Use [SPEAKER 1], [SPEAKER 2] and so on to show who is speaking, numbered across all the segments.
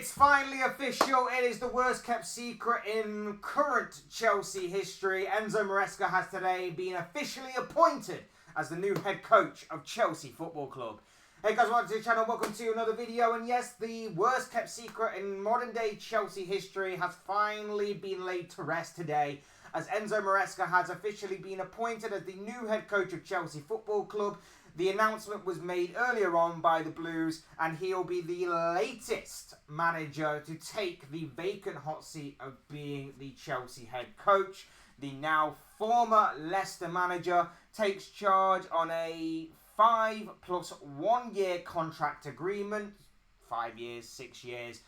[SPEAKER 1] It's finally official. It is the worst kept secret in current Chelsea history. Enzo Maresca has today been officially appointed as the new head coach of Chelsea Football Club. Hey guys, welcome to the channel. Welcome to another video. And yes, the worst kept secret in modern day Chelsea history has finally been laid to rest today, as Enzo Maresca has officially been appointed as the new head coach of Chelsea Football Club. The announcement was made earlier on by the Blues, and he'll be the latest manager to take the vacant hot seat of being the Chelsea head coach. The now former Leicester manager takes charge on a 5 + 1 year contract agreement. 5 years, 6 years.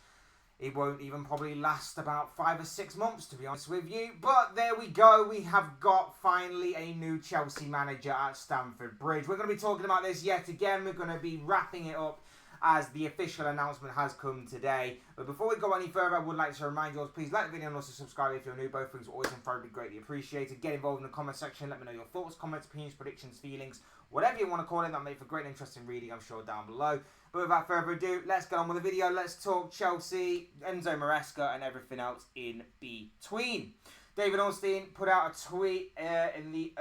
[SPEAKER 1] It won't even probably last about 5 or 6 months, to be honest with you. But there we go. We have got finally a new Chelsea manager at Stamford Bridge. We're going to be talking about this yet again. We're going to be wrapping it up as the official announcement has come today. But before we go any further, I would like to remind you all, please like the video and also subscribe if you're new. Both things are always and thoroughly greatly appreciated. Get involved in the comment section. Let me know your thoughts, comments, opinions, predictions, feelings, whatever you want to call it. That'll make for great and interesting reading, I'm sure, down below. But without further ado, let's get on with the video. Let's talk Chelsea, Enzo Maresca, and everything else in between. David Ornstein put out a tweet in the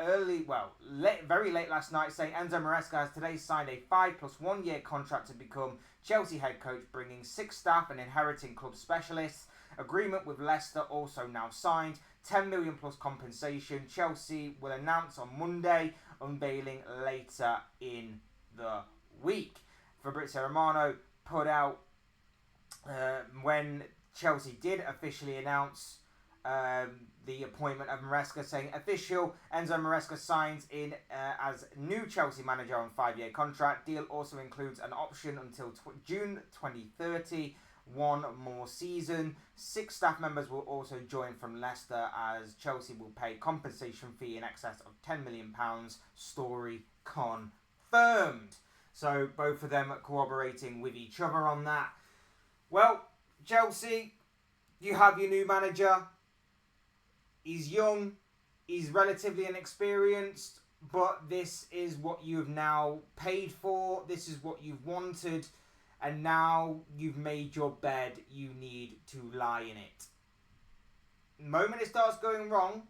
[SPEAKER 1] very late last night saying Enzo Maresca has today signed a 5 + 1 year contract to become Chelsea head coach, bringing 6 staff and inheriting club specialists. Agreement with Leicester also now signed. 10 million plus compensation. Chelsea will announce on Monday, unveiling later in the week. Fabrizio Romano put out when Chelsea did officially announce the appointment of Maresca, saying official, Enzo Maresca signs in as new Chelsea manager on 5-year contract. Deal also includes an option until June 2030, 1 more season. 6 staff members will also join from Leicester, as Chelsea will pay compensation fee in excess of £10 million. Story confirmed. So both of them corroborating with each other on that. Well, Chelsea, you have your new manager. He's young, he's relatively inexperienced, but this is what you've now paid for. This is what you've wanted. And now you've made your bed, you need to lie in it. The moment it starts going wrong,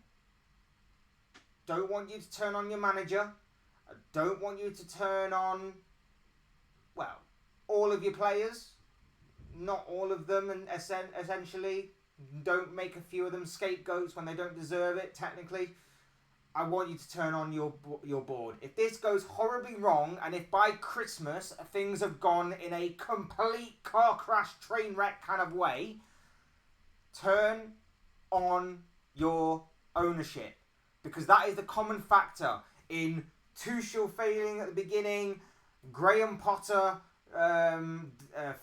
[SPEAKER 1] don't want you to turn on your manager. I don't want you to turn on, well, all of your players. Not all of them, and essentially, don't make a few of them scapegoats when they don't deserve it, technically. I want you to turn on your board. If this goes horribly wrong, and if by Christmas things have gone in a complete car crash, train wreck kind of way, turn on your ownership. Because that is the common factor in Tuchel failing at the beginning, Graham Potter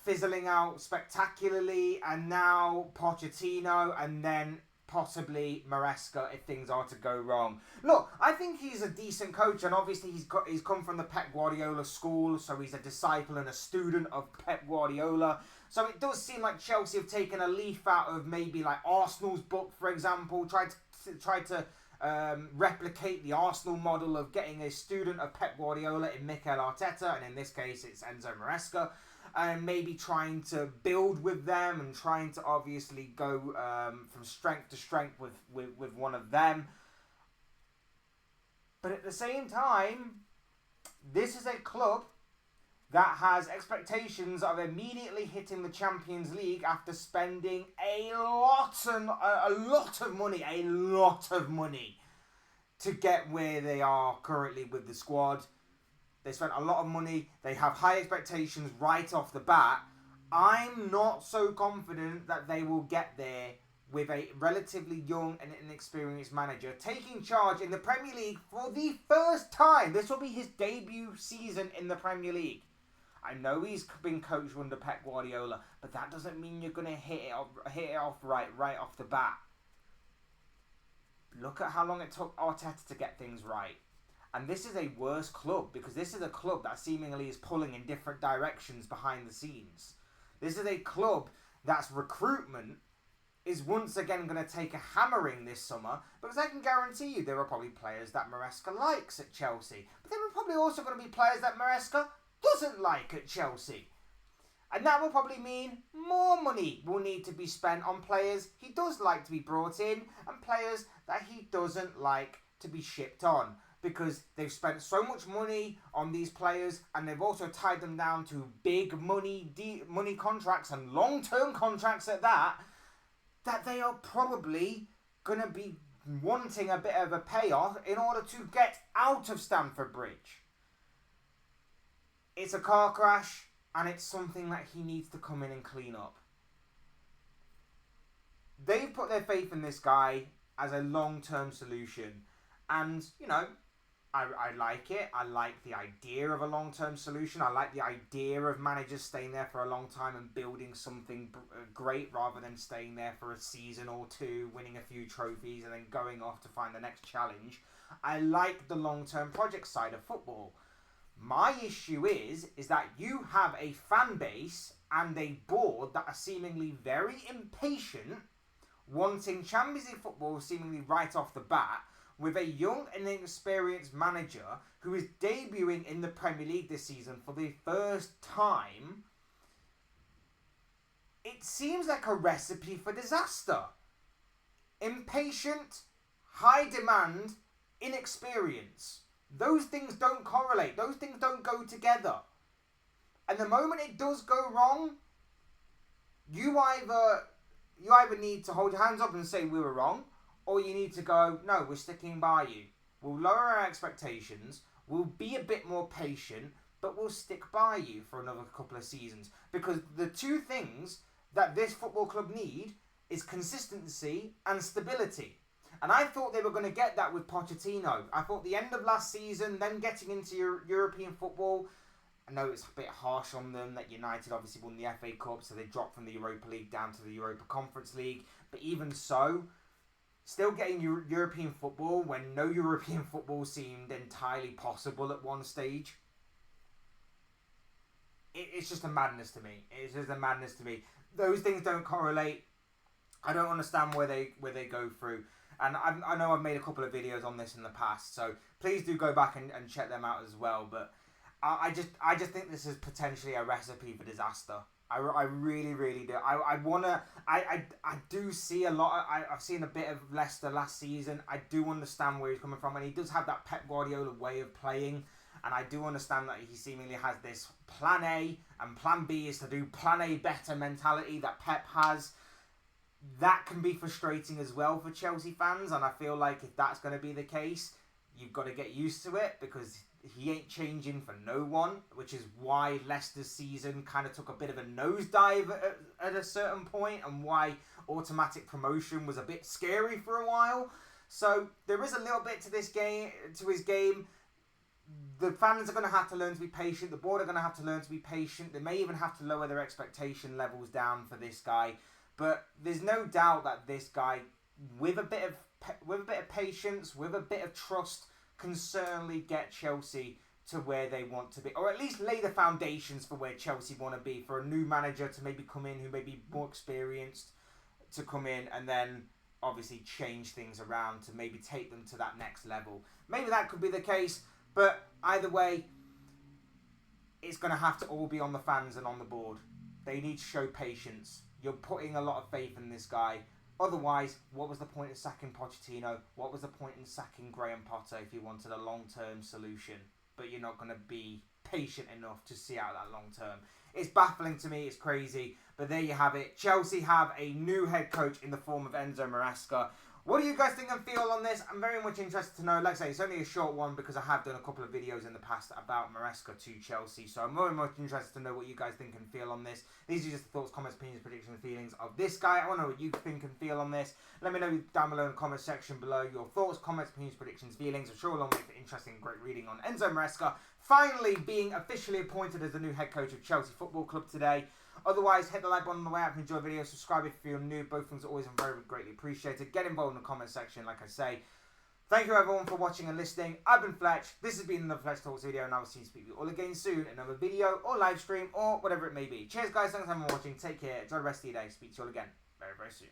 [SPEAKER 1] fizzling out spectacularly, and now Pochettino, and then possibly Maresca if things are to go wrong. Look, I think he's a decent coach, and obviously he's come from the Pep Guardiola school, so he's a disciple and a student of Pep Guardiola. So it does seem like Chelsea have taken a leaf out of maybe like Arsenal's book, for example, tried to replicate the Arsenal model of getting a student of Pep Guardiola in Mikel Arteta, and in this case it's Enzo Maresca, and maybe trying to build with them and trying to obviously go from strength to strength with one of them. But at the same time, this is a club that has expectations of immediately hitting the Champions League after spending a lot of money to get where they are currently with the squad. They spent a lot of money. They have high expectations right off the bat. I'm not so confident that they will get there with a relatively young and inexperienced manager taking charge in the Premier League for the first time. This will be his debut season in the Premier League. I know he's been coached under Pep Guardiola, but that doesn't mean you're going to hit it off right off the bat. Look at how long it took Arteta to get things right. And this is a worse club, because this is a club that seemingly is pulling in different directions behind the scenes. This is a club that's recruitment is once again going to take a hammering this summer, because I can guarantee you there are probably players that Maresca likes at Chelsea. But there are probably also going to be players that Maresca doesn't like at Chelsea. And that will probably mean more money will need to be spent on players he does like to be brought in and players that he doesn't like to be shipped on. Because they've spent so much money on these players and they've also tied them down to big money contracts and long-term contracts at that, that they are probably going to be wanting a bit of a payoff in order to get out of Stamford Bridge. It's a car crash and it's something that he needs to come in and clean up. They've put their faith in this guy as a long-term solution. And, you know, I like it. I like the idea of a long-term solution. I like the idea of managers staying there for a long time and building something great rather than staying there for a season or two, winning a few trophies and then going off to find the next challenge. I like the long-term project side of football. My issue is that you have a fan base and a board that are seemingly very impatient, wanting Champions League football seemingly right off the bat, with a young and inexperienced manager who is debuting in the Premier League this season for the first time. It seems like a recipe for disaster. Impatient, high demand, inexperience. Those things don't correlate. Those things don't go together. And the moment it does go wrong, you either need to hold your hands up and say we were wrong, or you need to go, no, we're sticking by you. We'll lower our expectations. We'll be a bit more patient, but we'll stick by you for another couple of seasons. Because the two things that this football club need is consistency and stability. And I thought they were going to get that with Pochettino. I thought the end of last season, then getting into European football, I know it's a bit harsh on them that United obviously won the FA Cup, so they dropped from the Europa League down to the Europa Conference League. But even so, still getting European football when no European football seemed entirely possible at one stage. It's just a madness to me. It's just a madness to me. Those things don't correlate. I don't understand where they go through. And I know I've made a couple of videos on this in the past, so please do go back and check them out as well. But I just think this is potentially a recipe for disaster. I really, really do. I do see a lot. I've seen a bit of Leicester last season. I do understand where he's coming from, and he does have that Pep Guardiola way of playing. And I do understand that he seemingly has this plan A, and plan B is to do plan A better mentality that Pep has. That can be frustrating as well for Chelsea fans, and I feel like if that's going to be the case, you've got to get used to it, because he ain't changing for no one, which is why Leicester's season kind of took a bit of a nosedive at a certain point, and why automatic promotion was a bit scary for a while. So there is a little bit to his game. The fans are going to have to learn to be patient. The board are going to have to learn to be patient. They may even have to lower their expectation levels down for this guy. But there's no doubt that this guy, with a bit of patience, with a bit of trust, can certainly get Chelsea to where they want to be, or at least lay the foundations for where Chelsea want to be, for a new manager to maybe come in who may be more experienced to come in and then obviously change things around to maybe take them to that next level. Maybe that could be the case, but either way, it's going to have to all be on the fans and on the board. They need to show patience. You're putting a lot of faith in this guy. Otherwise, what was the point of sacking Pochettino? What was the point in sacking Graham Potter if you wanted a long-term solution? But you're not going to be patient enough to see out that long-term. It's baffling to me. It's crazy. But there you have it. Chelsea have a new head coach in the form of Enzo Maresca. What do you guys think and feel on this? I'm very much interested to know. Like I say, it's only a short one because I have done a couple of videos in the past about Maresca to Chelsea. So I'm very much interested to know what you guys think and feel on this. These are just the thoughts, comments, opinions, predictions, and feelings of this guy. I want to know what you think and feel on this. Let me know down below in the comment section below your thoughts, comments, opinions, predictions, feelings. I'm sure it'll make for interesting, great reading on Enzo Maresca finally being officially appointed as the new head coach of Chelsea Football Club today. Otherwise, hit the like button on the way out if you enjoy the video. Subscribe if you're new. Both things are always very greatly appreciated. Get involved in the comment section, like I say. Thank you everyone for watching and listening. I've been Fletch. This has been another Fletch Talks video, and I will see you speak to you all again soon. Another video or live stream or whatever it may be. Cheers guys, thanks for watching. Take care. Enjoy the rest of your day. Speak to you all again very, very soon.